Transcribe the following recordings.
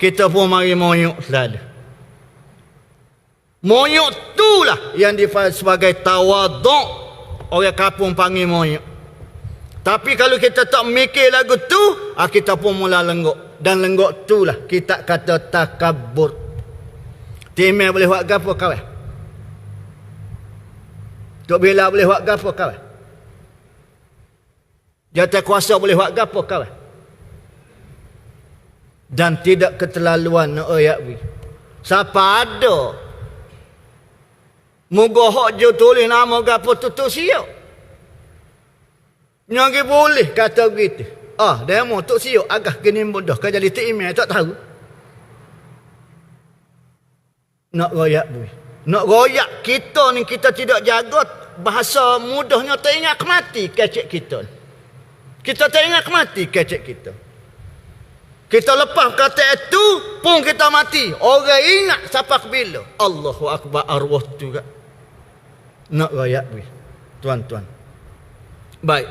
kita pun mari moyok selalu. Moyok itulah yang difahami sebagai tawaduk. Orang kampung panggil moyok. Tapi kalau kita tak mikir lagu tu, kita pun mula lenggok. Dan lenggok itulah kita kata takabur. Timai boleh buat gapo kawan? Tok Bila boleh buat gapo kawan? Jatah kuasa boleh buat gapo kawan? Dan tidak keterlaluan nak ayat wi. Siapa ada mugohok je tulis nama gapo tu siap. Nyagi boleh kata begitu. Demo tok siap agak gini mudah kan jadi email tak tahu. Nak royak wi. Nak royak kita ni kita tidak jaga bahasa mudahnya tak ingat mati kecek kita. Kita tak ingat mati kecek kita. Kita lepas kata itu pun kita mati. Orang ingat siapa bila. Allahu Akbar arwah tu kan. Nak rakyat weh. Tuan-tuan. Baik.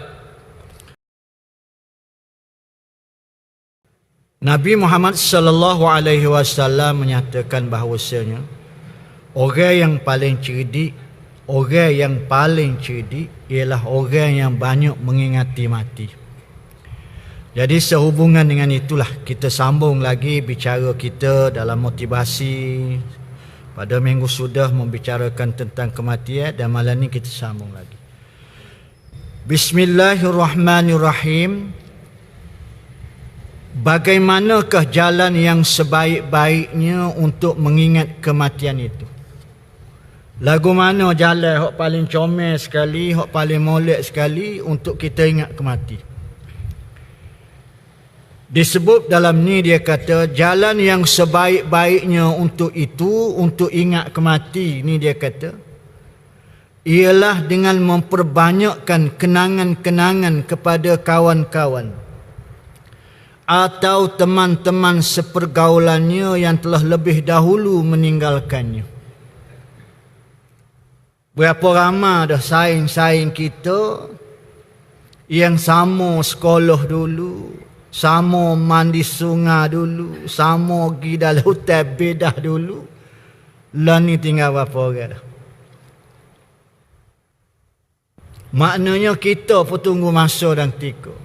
Nabi Muhammad sallallahu alaihi wasallam menyatakan bahawasanya orang yang paling cerdik, orang yang paling cerdik ialah orang yang banyak mengingati mati. Jadi sehubungan dengan itulah kita sambung lagi bicara kita dalam motivasi. Pada minggu sudah membicarakan tentang kematian dan malam ni kita sambung lagi. Bismillahirrahmanirrahim. Bagaimanakah jalan yang sebaik-baiknya untuk mengingat kematian itu? Lagu mana jalan hak paling comel sekali, hak paling molek sekali untuk kita ingat kematian? Disebut dalam ni dia kata jalan yang sebaik-baiknya untuk itu, untuk ingat kemati ni dia kata ialah dengan memperbanyakkan kenangan-kenangan kepada kawan-kawan atau teman-teman sepergaulannya yang telah lebih dahulu meninggalkannya. Berapa ramai dah saing-saing kita yang sama sekolah dulu, sama mandi sungai dulu, sama pergi dalam hutan bedah dulu. Lah ni tinggal berapa orang dah. Maknanya kita pun tunggu masa dan ketika.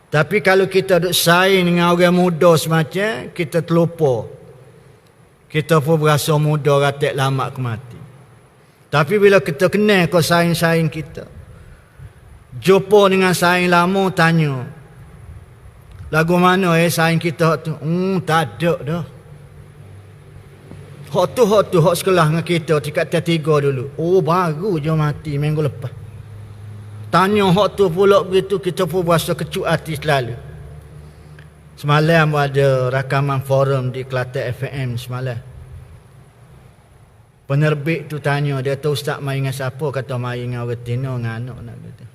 Tapi kalau kita duk saing dengan orang muda semacam, kita terlupa. Kita pun berasa muda ratik lama ke mati. Tapi bila kita kenal kau saing-saing kita, jumpa dengan saing lama, tanya, lagu mana saing kita tu? Tak ada dah. Hak tu, hak sekolah dengan kita, tingkat 3 dulu. Baru je mati minggu lepas. Tanya hak tu pula begitu, kita pun berasa kecut hati selalu. Semalam ada rakaman forum di Kelantan FM semalam. Penerbit tu tanya, dia kata ustaz main dengan siapa? Kata main dengan orang Tino, dengan anak nak kata.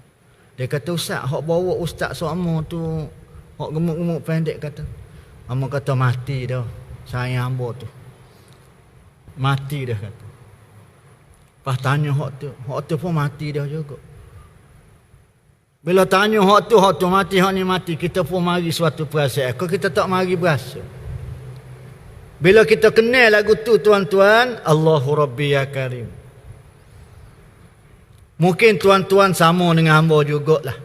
Dia kata ustaz, hak bawa ustaz sama tu, hak gemuk-gemuk pendek kata. Hamba kata mati dah. Sayang hamba tu. Mati dah kata. Lepas tanya hak tu pun mati dah juga. Bila tanya hak tu mati, hak ni mati, kita pun mari suatu perasaan. Kalau kita tak mari berasa. Bila kita kenal lagu tu tuan-tuan, Allahu Rabbi ya Karim. Mungkin tuan-tuan sama dengan hamba jugalah.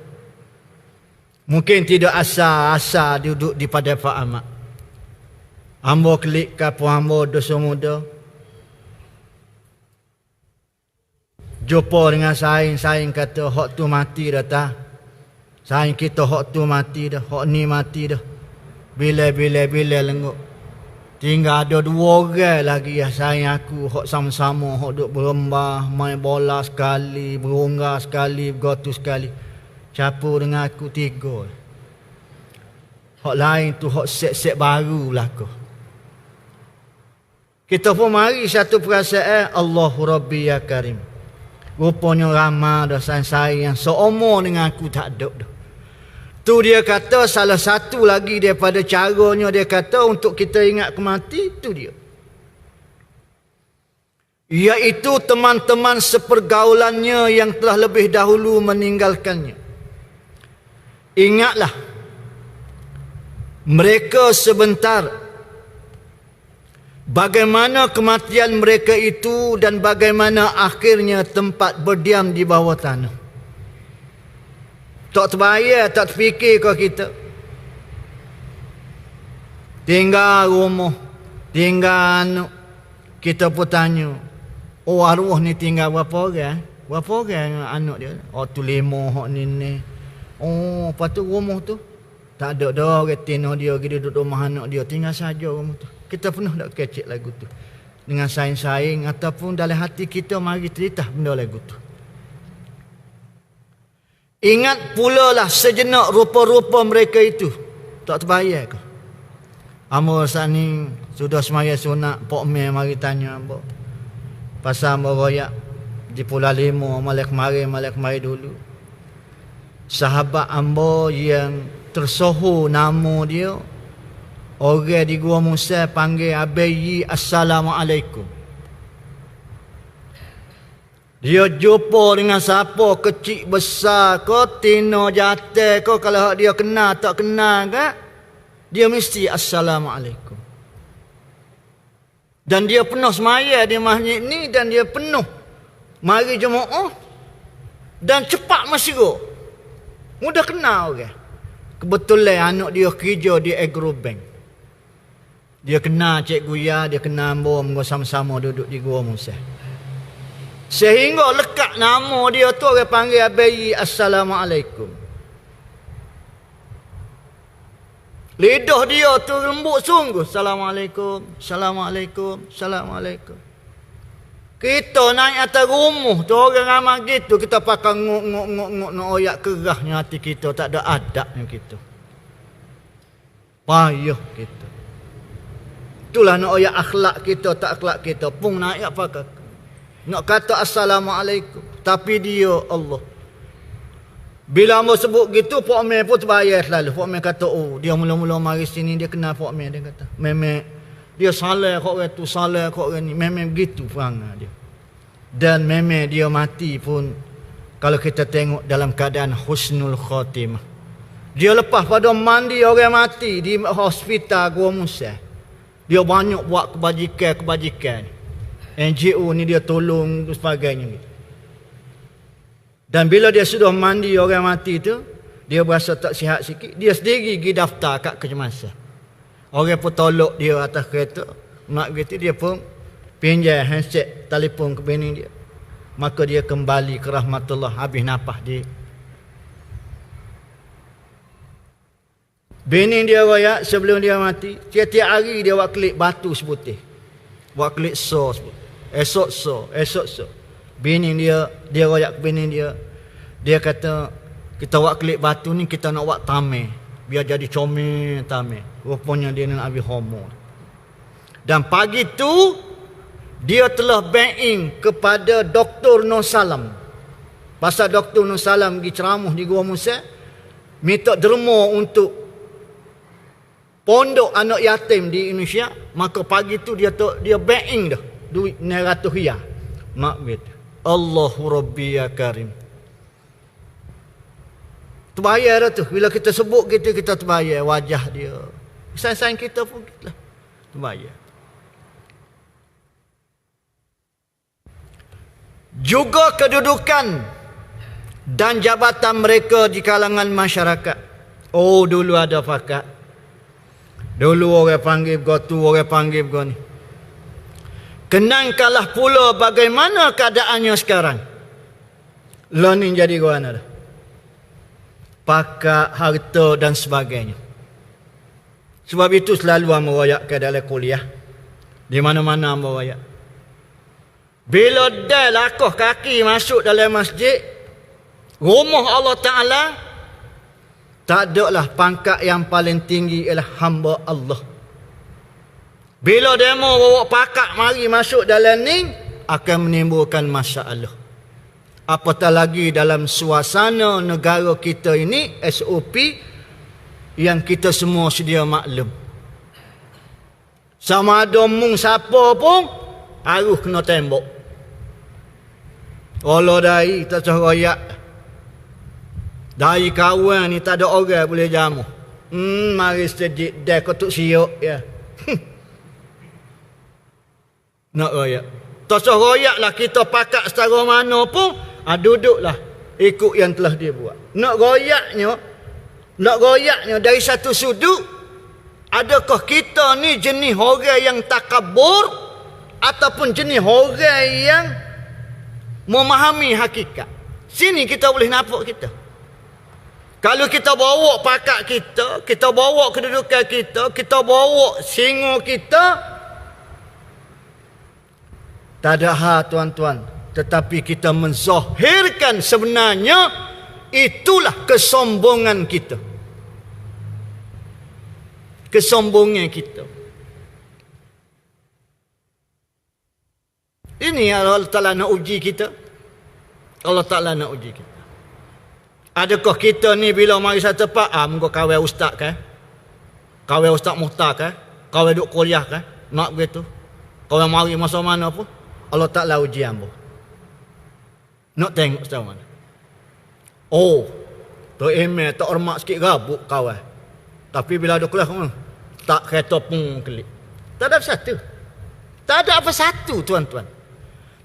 Mungkin tidak asal duduk di pada Pak Ahmad. Hamba klik kapal hamba dosa muda. Jumpa dengan saing kata hak tu mati dah tak. Saing kita hak tu mati dah, hak ni mati dah. Bila lengguk. Tinggal ada 2 orang lagi yang saing aku, hak sama-sama, hak duk berembah, main bola sekali, berunggah sekali, bergotu sekali. Campur dengan aku 3. Hak lain tu hak set-set baru berlaku. Kita pun mari satu perasaan, Allahu Rabbi ya Karim. Rupanya ramai dah saing-saing yang seumur dengan aku tak ada dah. Tu dia kata salah satu lagi daripada caranya dia kata untuk kita ingat kemati, tu dia. Iaitu teman-teman sepergaulannya yang telah lebih dahulu meninggalkannya. Ingatlah, mereka sebentar, bagaimana kematian mereka itu dan bagaimana akhirnya tempat berdiam di bawah tanah. Tak terbayar, tak terfikir kau kita. Tinggal rumah, tinggal anak. Kita pun tanya, oh arwah ni tinggal berapa orang? Berapa orang anak dia? Oh tu 5 hak ni. Oh, lepas tu rumah tu tak ada dah retina dia, dia duduk rumah anak dia, tinggal saja rumah tu. Kita pernah tak kecek lagu tu dengan saing-saing ataupun dalam hati kita mari cerita benda lagu tu. Ingat pula lah sejenak rupa-rupa mereka itu. Tak terbayar ke? Amor saat ni sudah semaya sunat, Pok Meh mari tanya Amor pasal Amor royak di Pulau Limau, malak mari dulu. Sahabat Amor yang tersohor nama dia, orang di Gua Musa panggil Abayi Assalamualaikum. Dia jumpa dengan siapa, kecil besar ke, tino jatuh ke, kalau dia kenal tak kenal ke, dia mesti Assalamualaikum. Dan dia penuh semaya di masjid ni, dan dia penuh mari jemaah, dan cepat masyarakat. Mudah kenal orang. Kebetulan anak dia kerja di Agrobank. Dia kenal Cikgu Ya, dia kenal Ambo, sama-sama duduk di Gua Musa. Sehingga lekat nama dia tu orang panggil Abayi Assalamualaikum. Lidah dia tu lembut sungguh. Assalamualaikum, Assalamualaikum, Assalamualaikum. Kita naik atas rumah tu orang ramai gitu, kita pakai nguk nak oyak kerahnya hati kita, tak ada adabnya kita. Payah kita. Itulah nak oyak akhlak kita, tak akhlak kita pun naik pakai. Nak kata Assalamualaikum, tapi dia Allah. Bila Amor sebut gitu, Pok Meh pun terbayar selalu. Pok Meh kata, oh dia mula-mula mari sini, dia kenal Pok Meh. Dia kata, memang dia salah kok orang tu, salah kok orang ni. Memang begitu perangai dia. Dan memang dia mati pun, kalau kita tengok dalam keadaan husnul khatimah. Dia lepas pada mandi orang mati di hospital Gua Musa, dia banyak buat kebajikan. NGO ni dia tolong dan sebagainya. Dan bila dia sudah mandi orang mati tu, dia berasa tak sihat sikit, dia sendiri pergi daftar kat kecemasan. Orang pun tolak dia atas kereta, nak gitu dia pun pinjam handset telefon ke bini dia. Maka dia kembali ke rahmatullah, habis nafas dia. Bini dia royak sebelum dia mati, tiap-tiap hari dia buat klik batu seputih. Buat klik so seputih. Esok so. Bini dia royak ke bini dia. Dia kata, kita buat klik batu ni kita nak buat tamir. Biar jadi comel tamir. Rupanya dia nak ambil hormon. Dan pagi tu, dia telah bank kepada Dr. Nur Salam. Pasal Dr. Nur Salam pergi ceramah di Gua Musa, minta derma untuk pondok anak yatim di Indonesia. Maka pagi tu dia bank dah duit RM900. Mak gitu. Allahu Rabbi ya Karim. Terbayar dah tu. Bila kita sebut gitu, kita terbayar wajah dia. Sayang-sayang kita pun gitu lah. Terbayar. Juga kedudukan dan jabatan mereka di kalangan masyarakat. Oh, dulu ada fakat. Dulu orang panggil gotu, orang panggil begini. Kenangkanlah pula bagaimana keadaannya sekarang. Lah ni jadi guana dah. Pakat, harta dan sebagainya. Sebab itu selalu Amor royak ke dalam kuliah. Di mana-mana Amor royak. Bila dah lakuh kaki masuk dalam masjid, rumah Allah Ta'ala, tak ada lah pangkat yang paling tinggi ialah hamba Allah. Bila demo bawa pakak mari masuk dalam ni, akan menimbulkan masalah. Apatah lagi dalam suasana negara kita ini, SOP yang kita semua sedia maklum. Sama ada mung siapa pun, harus kena tembok. Allah dari tak royak. Dari kawan ni tak ada orang boleh jamu. Mari sedikit dah kau tuk siuk ya. Nak royak. Tak usah royak lah kita pakat setara mana pun. Duduklah ikut yang telah dia buat. Nak royaknya dari satu sudut, adakah kita ni jenis orang yang takabur ataupun jenis orang yang memahami hakikat? Sini kita boleh nampak kita. Kalau kita bawa pakat kita bawa kedudukan kita bawa singo kita, tak ada hal tuan-tuan. Tetapi kita menzahirkan sebenarnya itulah kesombongan kita. Kesombongan kita. Ini Allah Ta'ala nak uji kita. Allah Ta'ala nak uji kita. Adakah kita ni bila mari satu tempat, muka kawal ustaz kan? Kawal ustaz Muhtar kan? Kawal duk kuliah kan? Nak begitu? Kawal mari masa mana pun, Allah Ta'ala uji hamba. Nak tengok sejauh mana. Oh, Tok Emel tak hormat sikit rabuk kawan. Tapi bila ada kuliah, tak kereta pun kelip. Tak ada apa satu. Tak ada apa satu tuan-tuan.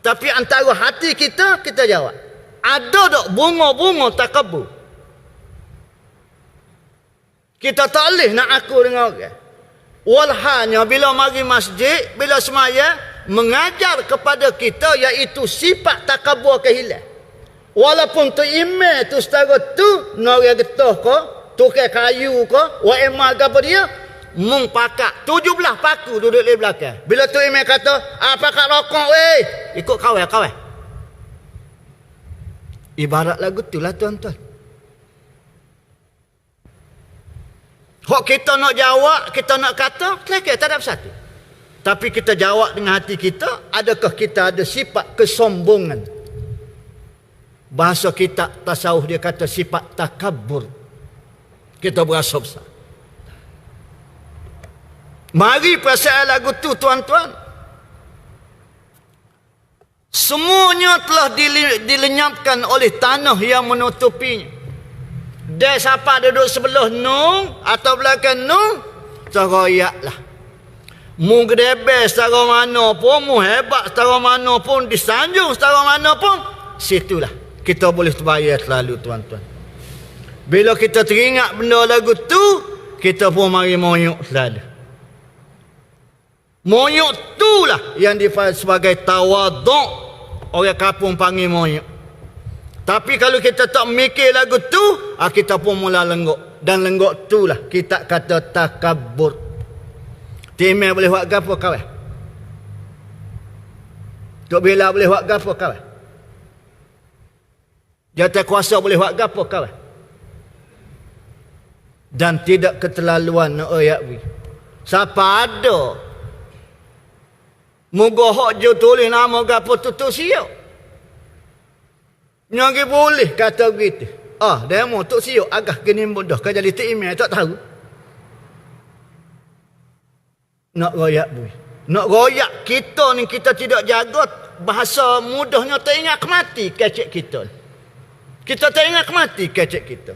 Tapi antara hati kita jawab. Ada tak bunga-bunga takabur? Kita tak boleh nak aku dengan orang. Walhanya bila mari masjid, bila semaya, mengajar kepada kita iaitu sifat takabur kehilang. Walaupun tu email tu setara tu, orang getah ko, tukar kayu ko, wa emal ke apa dia, mung pakak 17 paku duduk di belakang. Bila tu email kata, pakak rokok weh, ikut kawan. Ibarat lagu tu lah tuan-tuan. Hak kita nak jawab, kita nak kata, selesai, tak ada satu. Tapi kita jawab dengan hati kita, adakah kita ada sifat kesombongan? Bahasa kita tasawuf dia kata sifat takabur. Kita berasa besar. Mari perasaan lagu tu tuan-tuan. Semuanya telah dilenyapkan oleh tanah yang menutupinya. Dia siapa duduk sebelah nung atau belakang nung, teroyaklah. Mu gedebe setara mana pun, mu hebat setara mana pun, disanjung setara mana pun, situlah kita boleh terbayar selalu tuan-tuan. Bila kita teringat benda lagu tu, kita pun mari moyok selalu. Moyok tu lah yang dipanggil sebagai tawaduk. Orang kampung panggil moyok. Tapi kalau kita tak mikir lagu tu, kita pun mula lenggok. Dan lenggok tu lah kita kata takabur. Timel boleh buat gapo kawan? Tok Bila boleh buat gapo kawan? Jatah kuasa boleh buat gapo kawan? Dan tidak keterlaluan nak ayat. Siapa ada mugohok je tulis nama gapo tutup siap. Nyagi boleh kata begitu. Demo tok siap agak gini mudah. Kau jadi tak email tak tahu. Nak royak bui. Nak royak kita ni kita tidak jaga bahasa mudahnya tak ingat mati kecek kita. Kita tak ingat mati kecek kita.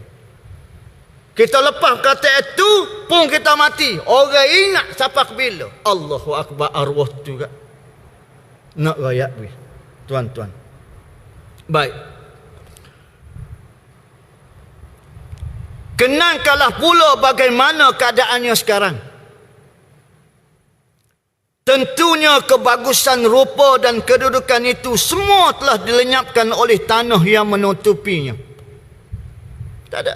Kita lepas kata itu pun kita mati. Orang ingat siapa bila. Allahu Akbar arwah tu kan. Nak royak bui. Tuan-tuan. Baik. Kenangkanlah pula bagaimana keadaannya sekarang. Tentunya kebagusan rupa dan kedudukan itu semua telah dilenyapkan oleh tanah yang menutupinya. Tak ada.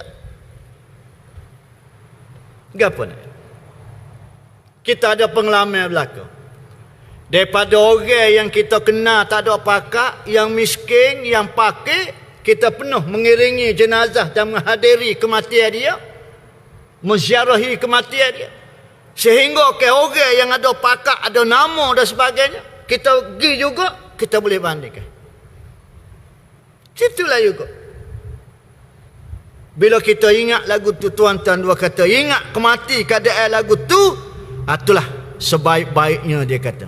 Apa ni? Kita ada pengalaman belaka. Daripada orang yang kita kenal tak ada pakak, yang miskin, yang pakai, kita penuh mengiringi jenazah dan menghadiri kematian dia, menziarahi kematian dia. Sehingga ke orang yang ada pakak, ada nama dan sebagainya, kita pergi juga, kita boleh bandingkan. Situlah juga. Bila kita ingat lagu tu tuan-tuan dua kata, ingat kemati keadaan lagu tu, itulah sebaik-baiknya dia kata.